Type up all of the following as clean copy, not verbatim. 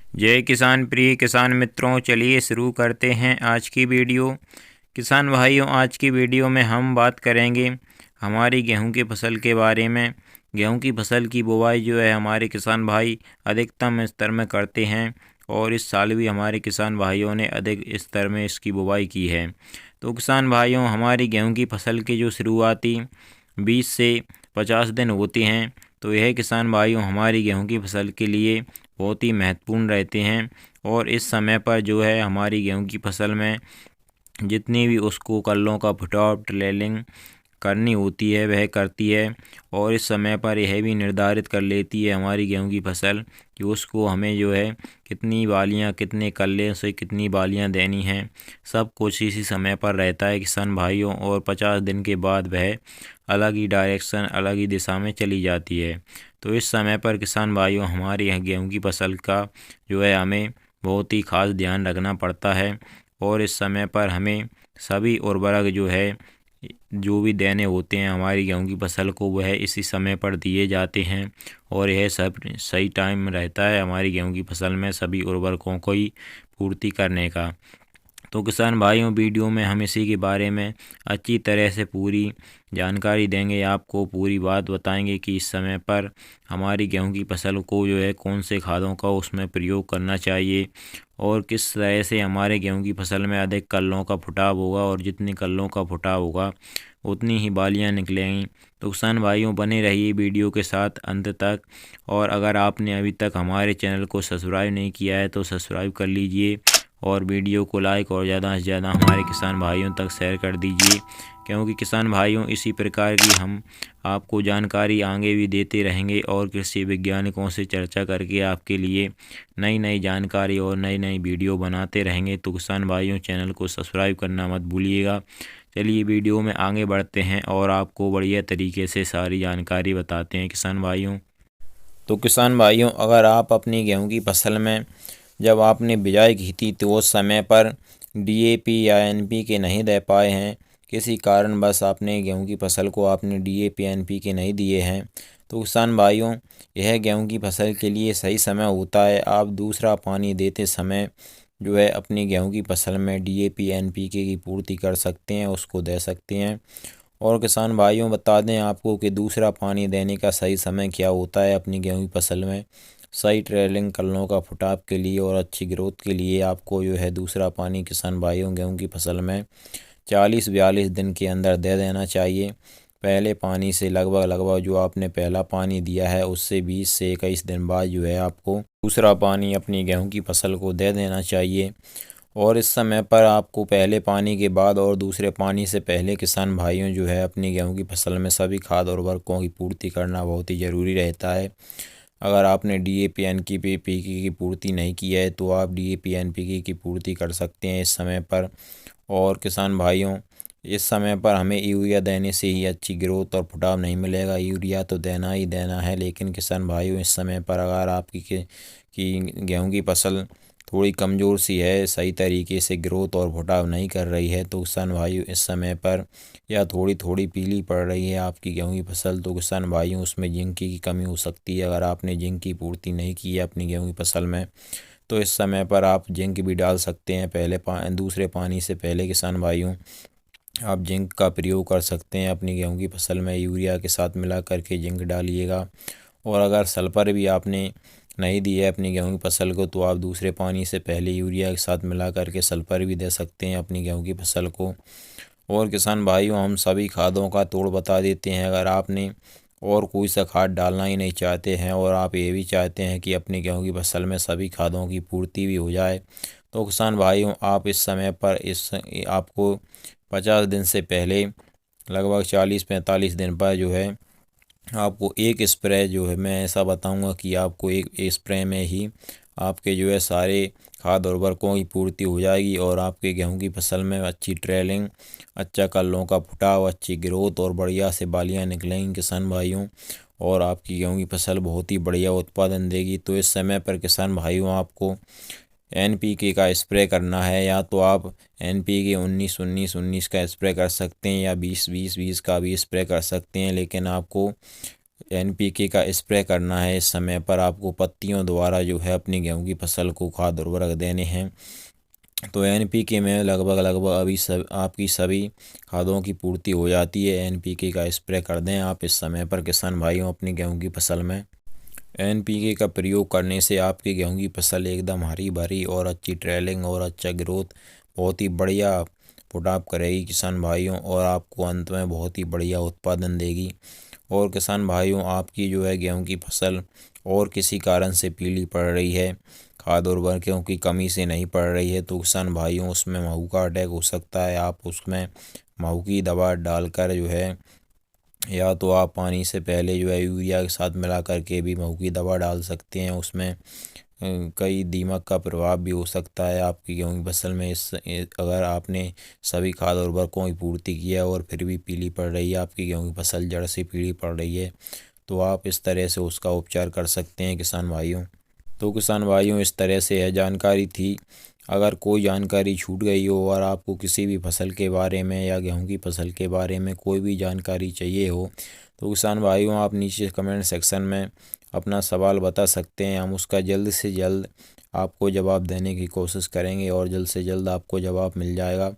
जय किसान प्रिय किसान मित्रों, चलिए शुरू करते हैं आज की वीडियो। किसान भाइयों, आज की वीडियो में हम बात करेंगे हमारी गेहूं की फसल के बारे में। गेहूं की फसल की बुवाई जो है हमारे किसान भाई अधिकतम स्तर में करते हैं और इस साल भी हमारे किसान भाइयों ने अधिक स्तर में इसकी बुवाई की है। तो किसान भाइयों, हमारी गेहूं की फसल की जो शुरुआती 20 से 50 दिन होते हैं, तो यह किसान भाइयों हमारी गेहूं की फसल के लिए बहुत ही महत्वपूर्ण रहते हैं। और इस समय पर जो है हमारी गेहूं की फसल में जितनी भी उसको कल्लों का फुटाव ट्रेलिंग करनी होती है वह करती है। और इस समय पर यह भी निर्धारित कर लेती है हमारी गेहूं की फसल कि उसको हमें जो है कितनी बालियां, कितने कल्ले से कितनी बालियां देनी हैं। सब कुछ इसी समय पर रहता है किसान भाइयों। और 50 दिन के बाद वह अलग ही डायरेक्शन, अलग ही दिशा में चली जाती है। तो इस समय पर किसान भाइयों हमारे यहाँ गेहूं की फसल का जो है हमें बहुत ही खास ध्यान रखना पड़ता है। और इस समय पर हमें सभी उर्वरक जो है जो भी देने होते हैं हमारी गेहूं की फसल को, वह इसी समय पर दिए जाते हैं। और यह सब सही टाइम रहता है हमारी गेहूं की फसल में सभी उर्वरकों को ही पूर्ति करने का। तो किसान भाइयों, वीडियो में हम इसी के बारे में अच्छी तरह से पूरी जानकारी देंगे, आपको पूरी बात बताएंगे कि इस समय पर हमारी गेहूं की फसल को जो है कौन से खादों का उसमें प्रयोग करना चाहिए और किस तरह से हमारे गेहूं की फसल में अधिक कल्लों का फुटाव होगा। और जितनी कल्लों का फुटाव होगा उतनी ही बालियां निकलेंगी। तो किसान भाइयों, बने रहिए वीडियो के साथ अंत तक। और अगर आपने अभी तक हमारे चैनल को सब्सक्राइब नहीं किया है तो सब्सक्राइब कर लीजिए और वीडियो को लाइक और ज़्यादा से ज़्यादा हमारे किसान भाइयों तक शेयर कर दीजिए, क्योंकि किसान भाइयों इसी प्रकार की हम आपको जानकारी आगे भी देते रहेंगे और कृषि वैज्ञानिकों से चर्चा करके आपके लिए नई नई जानकारी और नई नई वीडियो बनाते रहेंगे। तो किसान भाइयों, चैनल को सब्सक्राइब करना मत भूलिएगा। चलिए वीडियो में आगे बढ़ते हैं और आपको बढ़िया तरीके से सारी जानकारी बताते हैं किसान भाइयों। तो किसान भाइयों, अगर आप अपनी गेहूं की फसल में जब आपने बिजाई की थी तो उस समय पर डीएपी या एनपीके नहीं दे पाए हैं, किसी कारणवश आपने गेहूं की फसल को आपने डीएपी एनपीके नहीं दिए हैं, तो किसान भाइयों यह गेहूं की फसल के लिए सही समय होता है। आप दूसरा पानी देते समय जो है अपनी गेहूं की फसल में डीएपी एनपीके की पूर्ति कर सकते हैं, उसको दे सकते हैं। और किसान भाइयों, बता दें आपको कि दूसरा पानी देने का सही समय क्या होता है अपनी गेहूं की फसल में। सही ट्रेलिंग कल्लों का फुटाव के लिए और अच्छी ग्रोथ के लिए आपको जो है दूसरा पानी किसान भाइयों गेहूं की फसल में 40-42 दिन के अंदर दे देना चाहिए। पहले पानी से लगभग लगभग जो आपने पहला पानी दिया है उससे 20 से 21 दिन बाद जो है आपको दूसरा पानी अपनी गेहूं की फसल को दे देना चाहिए। और इस समय पर आपको पहले पानी के बाद और दूसरे पानी से पहले किसान भाइयों जो है अपनी गेहूं की फसल में सभी खाद और उर्वरकों की पूर्ति करना बहुत ही ज़रूरी रहता है। अगर आपने डीएपी एनपीके की पूर्ति नहीं की है तो आप डीएपी एनपीके की पूर्ति कर सकते हैं इस समय पर। और किसान भाइयों, इस समय पर हमें यूरिया देने से ही अच्छी ग्रोथ और फुटाव नहीं मिलेगा। यूरिया तो देना ही देना है, लेकिन किसान भाइयों इस समय पर अगर आपकी गेहूं की फसल थोड़ी कमज़ोर सी है, सही तरीके से ग्रोथ और फुटाव नहीं कर रही है, तो किसान भाइयों इस समय पर या थोड़ी थोड़ी पीली पड़ रही है आपकी गेहूं की फसल, तो किसान भाइयों उसमें जिंक की कमी हो सकती है। अगर आपने जिंक की पूर्ति नहीं की है अपनी गेहूं की फसल में तो इस समय पर आप जिंक भी डाल सकते हैं। दूसरे पानी से पहले किसान भाइयों आप जिंक का प्रयोग कर सकते हैं अपनी गेहूं की फसल में। यूरिया के साथ मिला करके जिंक डालिएगा। और अगर सल्फर भी आपने नहीं दी है अपनी गेहूं की फसल को तो आप दूसरे पानी से पहले यूरिया के साथ मिला करके सल्फर भी दे सकते हैं अपनी गेहूं की फसल को। और किसान भाइयों, हम सभी खादों का तोड़ बता देते हैं। अगर आपने और कोई सा खाद डालना ही नहीं चाहते हैं और आप ये भी चाहते हैं कि अपनी गेहूं की फसल में सभी खादों की पूर्ति भी हो जाए, तो किसान भाइयों आप इस समय पर आपको 50 दिन से पहले लगभग 40-45 दिन पर जो है आपको एक स्प्रे जो है, मैं ऐसा बताऊंगा कि आपको एक स्प्रे में ही आपके जो है सारे खाद और उर्वरकों की पूर्ति हो जाएगी और आपके गेहूं की फसल में अच्छी ट्रेलिंग, अच्छा कल्लों का फुटाव, अच्छी ग्रोथ और बढ़िया से बालियां निकलेंगी किसान भाइयों। और आपकी गेहूं की फसल बहुत ही बढ़िया उत्पादन देगी। तो इस समय पर किसान भाइयों आपको एनपीके का स्प्रे करना है, या तो आप एनपीके 19-19-19 का स्प्रे कर सकते हैं या 20-20-20 का भी स्प्रे कर सकते हैं, लेकिन आपको NPK का स्प्रे करना है। इस समय पर आपको पत्तियों द्वारा जो है अपनी गेहूं की फसल को खाद उर्वरक देने हैं। तो NPK में लगभग अभी आपकी सभी खादों की पूर्ति हो जाती है। NPK का स्प्रे कर दें आप इस समय पर किसान भाइयों अपनी गेहूं की फसल में। NPK का प्रयोग करने से आपकी गेहूं की फसल एकदम हरी भरी और अच्छी ट्रेलिंग और अच्छा ग्रोथ बहुत ही बढ़िया फुटाव करेगी किसान भाइयों, और आपको अंत में बहुत ही बढ़िया उत्पादन देगी। और किसान भाइयों, आपकी जो है गेहूं की फसल और किसी कारण से पीली पड़ रही है, खाद उर्वरकों की कमी से नहीं पड़ रही है, तो किसान भाइयों उसमें महू का अटैक हो सकता है। आप उसमें महू की दवा डालकर जो है, या तो आप पानी से पहले जो है यूरिया के साथ मिला करके भी महू की दवा डाल सकते हैं। उसमें कई दीमक का प्रभाव भी हो सकता है आपकी गेहूं की फसल में। अगर आपने सभी खाद उर्वरकों की पूर्ति की है और फिर भी पीली पड़ रही है, आपकी गेहूं की फसल जड़ से पीली पड़ रही है, तो आप इस तरह से उसका उपचार कर सकते हैं किसान भाइयों। तो किसान भाइयों, इस तरह से यह जानकारी थी। अगर कोई जानकारी छूट गई हो और आपको किसी भी फसल के बारे में या गेहूं की फसल के बारे में कोई भी जानकारी चाहिए हो, तो किसान भाइयों आप नीचे कमेंट सेक्शन में अपना सवाल बता सकते हैं। हम उसका जल्द से जल्द आपको जवाब देने की कोशिश करेंगे और जल्द से जल्द आपको जवाब मिल जाएगा।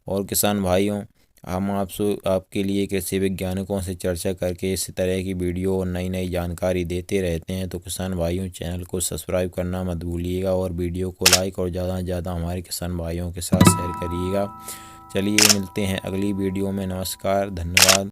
और किसान भाइयों, हम आपके लिए कृषि वैज्ञानिकों से चर्चा करके इस तरह की वीडियो और नई नई जानकारी देते रहते हैं। तो किसान भाइयों, चैनल को सब्सक्राइब करना मत भूलिएगा और वीडियो को लाइक और ज़्यादा से ज़्यादा हमारे किसान भाइयों के साथ शेयर करिएगा। चलिए मिलते हैं अगली वीडियो में। नमस्कार, धन्यवाद।